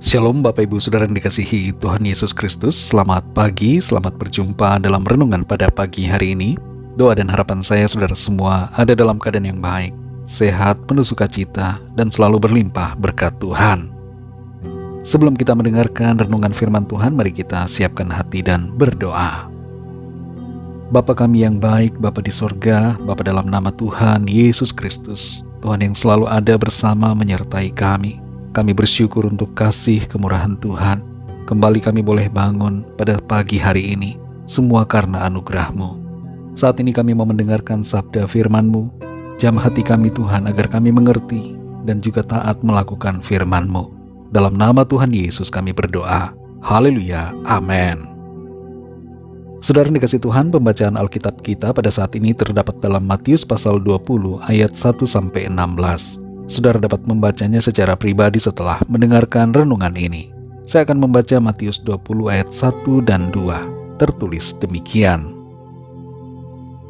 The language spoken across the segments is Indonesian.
Shalom Bapak Ibu Saudara yang dikasihi Tuhan Yesus Kristus. Selamat pagi, selamat berjumpa dalam renungan pada pagi hari ini. Doa dan harapan saya saudara semua ada dalam keadaan yang baik, sehat, penuh sukacita, dan selalu berlimpah berkat Tuhan. Sebelum kita mendengarkan renungan firman Tuhan, mari kita siapkan hati dan berdoa. Bapa kami yang baik, Bapa di sorga, Bapa dalam nama Tuhan Yesus Kristus, Tuhan yang selalu ada bersama menyertai kami. Kami bersyukur untuk kasih kemurahan Tuhan. Kembali kami boleh bangun pada pagi hari ini, semua karena anugerah-Mu. Saat ini kami mau mendengarkan sabda firman-Mu. Jam hati kami Tuhan agar kami mengerti dan juga taat melakukan firman-Mu. Dalam nama Tuhan Yesus kami berdoa. Haleluya, amin. Saudara dikasih Tuhan, pembacaan Alkitab kita pada saat ini terdapat dalam Matius pasal 20 ayat 1-16. Saudara dapat membacanya secara pribadi setelah mendengarkan renungan ini. Saya akan membaca Matius 20 ayat 1 dan 2. Tertulis demikian.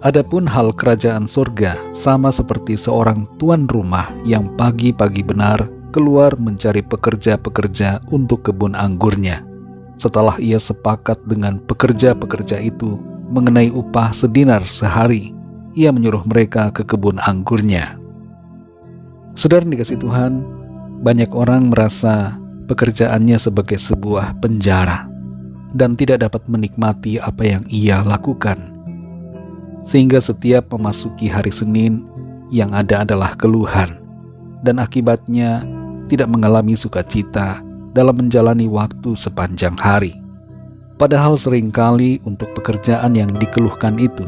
Adapun hal kerajaan surga sama seperti seorang tuan rumah yang pagi-pagi benar keluar mencari pekerja-pekerja untuk kebun anggurnya. Setelah ia sepakat dengan pekerja-pekerja itu mengenai upah sedinar sehari, ia menyuruh mereka ke kebun anggurnya. Saudara dikasih Tuhan, banyak orang merasa pekerjaannya sebagai sebuah penjara dan tidak dapat menikmati apa yang ia lakukan. Sehingga setiap memasuki hari Senin, yang ada adalah keluhan, dan akibatnya tidak mengalami sukacita dalam menjalani waktu sepanjang hari. Padahal seringkali untuk pekerjaan yang dikeluhkan itu,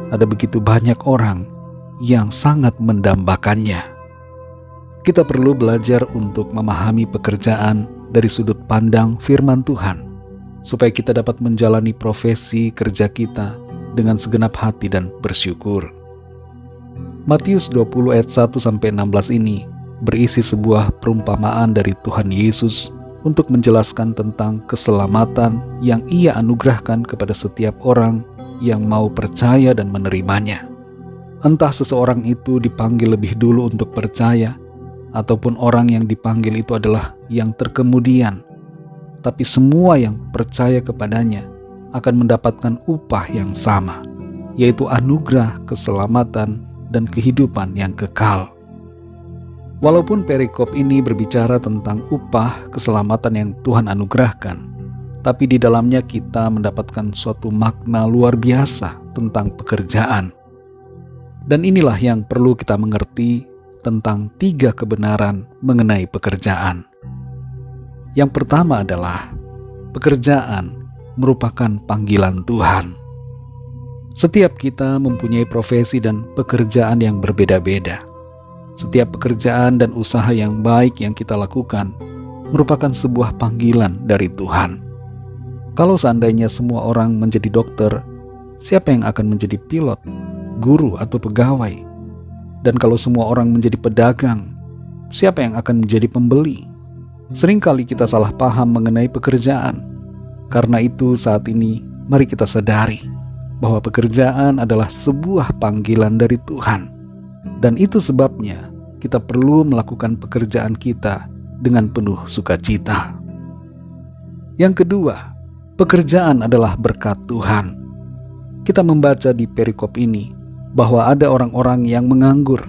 ada begitu banyak orang yang sangat mendambakannya. Kita perlu belajar untuk memahami pekerjaan dari sudut pandang firman Tuhan, supaya kita dapat menjalani profesi kerja kita dengan segenap hati dan bersyukur. Matius 20 ayat 1-16 ini berisi sebuah perumpamaan dari Tuhan Yesus untuk menjelaskan tentang keselamatan yang Ia anugerahkan kepada setiap orang yang mau percaya dan menerimanya. Entah seseorang itu dipanggil lebih dulu untuk percaya, ataupun orang yang dipanggil itu adalah yang terkemudian, tapi semua yang percaya kepadanya akan mendapatkan upah yang sama, yaitu anugerah, keselamatan, dan kehidupan yang kekal. Walaupun perikop ini berbicara tentang upah keselamatan yang Tuhan anugerahkan, tapi di dalamnya kita mendapatkan suatu makna luar biasa tentang pekerjaan. Dan inilah yang perlu kita mengerti tentang 3 kebenaran mengenai pekerjaan. Yang pertama adalah pekerjaan merupakan panggilan Tuhan. Setiap kita mempunyai profesi dan pekerjaan yang berbeda-beda. Setiap pekerjaan dan usaha yang baik yang kita lakukan merupakan sebuah panggilan dari Tuhan. Kalau seandainya semua orang menjadi dokter, siapa yang akan menjadi pilot, guru, atau pegawai? Dan kalau semua orang menjadi pedagang, siapa yang akan menjadi pembeli? Seringkali kita salah paham mengenai pekerjaan. Karena itu saat ini, mari kita sadari bahwa pekerjaan adalah sebuah panggilan dari Tuhan. Dan itu sebabnya kita perlu melakukan pekerjaan kita dengan penuh sukacita. Yang kedua, pekerjaan adalah berkat Tuhan. Kita membaca di perikop ini bahwa ada orang-orang yang menganggur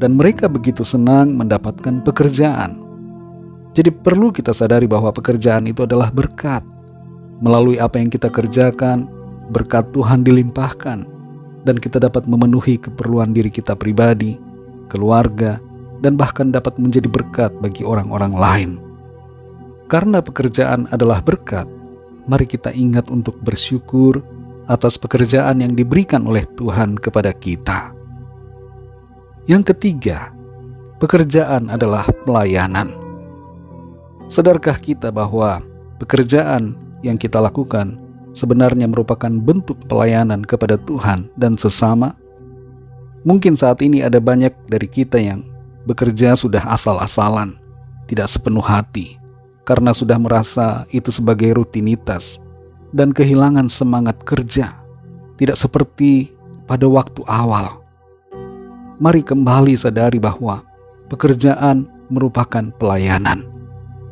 dan mereka begitu senang mendapatkan pekerjaan. Jadi perlu kita sadari bahwa pekerjaan itu adalah berkat. Melalui apa yang kita kerjakan, berkat Tuhan dilimpahkan dan kita dapat memenuhi keperluan diri kita pribadi, keluarga, dan bahkan dapat menjadi berkat bagi orang-orang lain. Karena pekerjaan adalah berkat, mari kita ingat untuk bersyukur atas pekerjaan yang diberikan oleh Tuhan kepada kita. Yang ketiga, pekerjaan adalah pelayanan. Sadarkah kita bahwa pekerjaan yang kita lakukan sebenarnya merupakan bentuk pelayanan kepada Tuhan dan sesama? Mungkin saat ini ada banyak dari kita yang bekerja sudah asal-asalan, tidak sepenuh hati, karena sudah merasa itu sebagai rutinitas dan kehilangan semangat kerja, tidak seperti pada waktu awal. Mari kembali sadari bahwa pekerjaan merupakan pelayanan.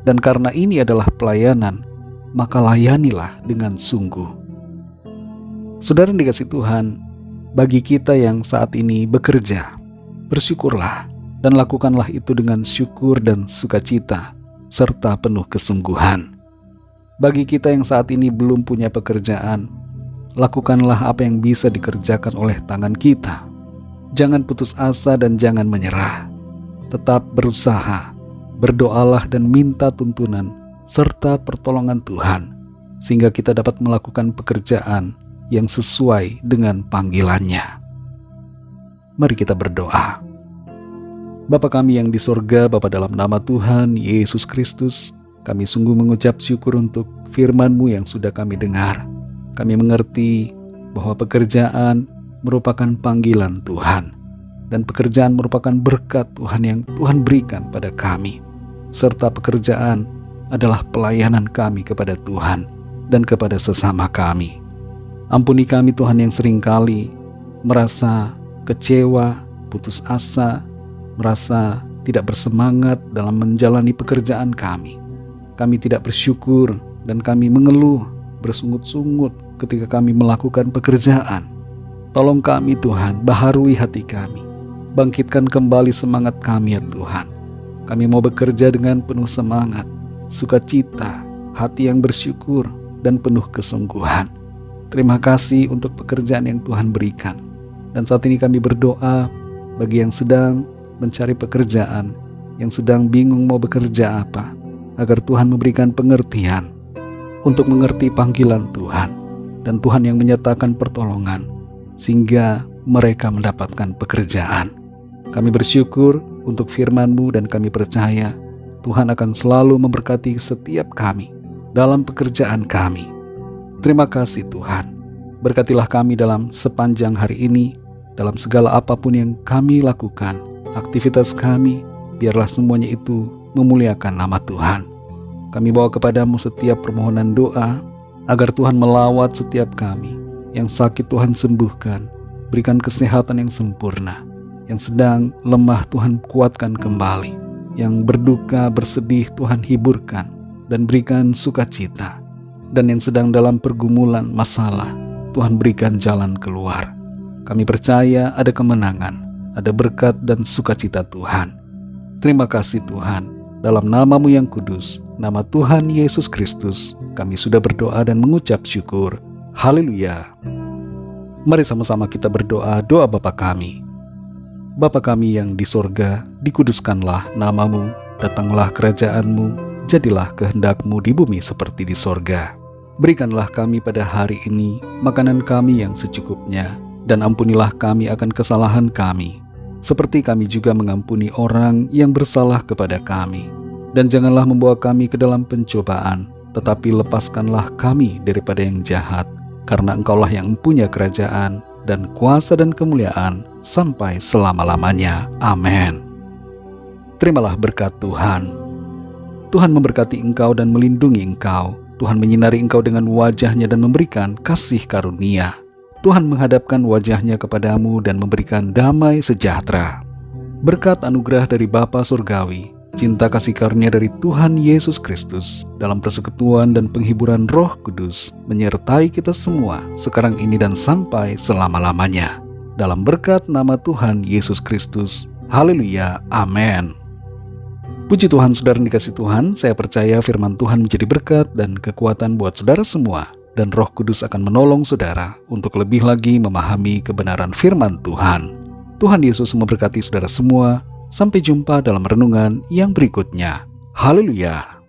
Dan karena ini adalah pelayanan, maka layanilah dengan sungguh. Saudara yang dikasihi Tuhan, bagi kita yang saat ini bekerja, bersyukurlah dan lakukanlah itu dengan syukur dan sukacita, serta penuh kesungguhan. Bagi kita yang saat ini belum punya pekerjaan, lakukanlah apa yang bisa dikerjakan oleh tangan kita. Jangan putus asa dan jangan menyerah. Tetap berusaha, berdoalah dan minta tuntunan serta pertolongan Tuhan, sehingga kita dapat melakukan pekerjaan yang sesuai dengan panggilannya. Mari kita berdoa. Bapa kami yang di sorga, Bapa, dalam nama Tuhan Yesus Kristus, kami sungguh mengucap syukur untuk firman-Mu yang sudah kami dengar. Kami mengerti bahwa pekerjaan merupakan panggilan Tuhan, dan pekerjaan merupakan berkat Tuhan yang Tuhan berikan pada kami, serta pekerjaan adalah pelayanan kami kepada Tuhan dan kepada sesama kami. Ampuni kami Tuhan yang seringkali merasa kecewa, putus asa, merasa tidak bersemangat dalam menjalani pekerjaan kami. Kami tidak bersyukur dan kami mengeluh, bersungut-sungut ketika kami melakukan pekerjaan. Tolong kami Tuhan, baharui hati kami, bangkitkan kembali semangat kami ya Tuhan. Kami mau bekerja dengan penuh semangat, sukacita, hati yang bersyukur, dan penuh kesungguhan. Terima kasih untuk pekerjaan yang Tuhan berikan. Dan saat ini kami berdoa bagi yang sedang mencari pekerjaan, yang sedang bingung mau bekerja apa, agar Tuhan memberikan pengertian untuk mengerti panggilan Tuhan, dan Tuhan yang menyatakan pertolongan, sehingga mereka mendapatkan pekerjaan. Kami bersyukur untuk firman-Mu dan kami percaya Tuhan akan selalu memberkati setiap kami dalam pekerjaan kami. Terima kasih Tuhan. Berkatilah kami dalam sepanjang hari ini, dalam segala apapun yang kami lakukan, aktivitas kami, biarlah semuanya itu memuliakan nama Tuhan. Kami bawa kepadamu setiap permohonan doa, agar Tuhan melawat setiap kami. Yang sakit Tuhan sembuhkan, berikan kesehatan yang sempurna. Yang sedang lemah Tuhan kuatkan kembali. Yang berduka, bersedih Tuhan hiburkan dan berikan sukacita. Dan yang sedang dalam pergumulan masalah, Tuhan berikan jalan keluar. Kami percaya ada kemenangan, ada berkat dan sukacita Tuhan. Terima kasih Tuhan. Dalam nama-Mu yang kudus, nama Tuhan Yesus Kristus, kami sudah berdoa dan mengucap syukur. Haleluya. Mari sama-sama kita berdoa doa Bapa kami. Bapa kami yang di sorga, dikuduskanlah nama-Mu, datanglah kerajaan-Mu, jadilah kehendak-Mu di bumi seperti di sorga. Berikanlah kami pada hari ini makanan kami yang secukupnya, dan ampunilah kami akan kesalahan kami, seperti kami juga mengampuni orang yang bersalah kepada kami. Dan janganlah membawa kami ke dalam pencobaan, tetapi lepaskanlah kami daripada yang jahat, karena Engkaulah yang mempunyai kerajaan dan kuasa dan kemuliaan sampai selama-lamanya. Amin. Terimalah berkat Tuhan. Tuhan memberkati engkau dan melindungi engkau. Tuhan menyinari engkau dengan wajah-Nya dan memberikan kasih karunia. Tuhan menghadapkan wajah-Nya kepadamu dan memberikan damai sejahtera. Berkat anugerah dari Bapa Surgawi, cinta kasih karunia dari Tuhan Yesus Kristus, dalam persekutuan dan penghiburan Roh Kudus, menyertai kita semua sekarang ini dan sampai selama-lamanya. Dalam berkat nama Tuhan Yesus Kristus. Haleluya. Amin. Puji Tuhan, saudara yang dikasihi Tuhan, saya percaya firman Tuhan menjadi berkat dan kekuatan buat saudara semua, dan Roh Kudus akan menolong saudara untuk lebih lagi memahami kebenaran firman Tuhan. Tuhan Yesus memberkati saudara semua. Sampai jumpa dalam renungan yang berikutnya. Haleluya.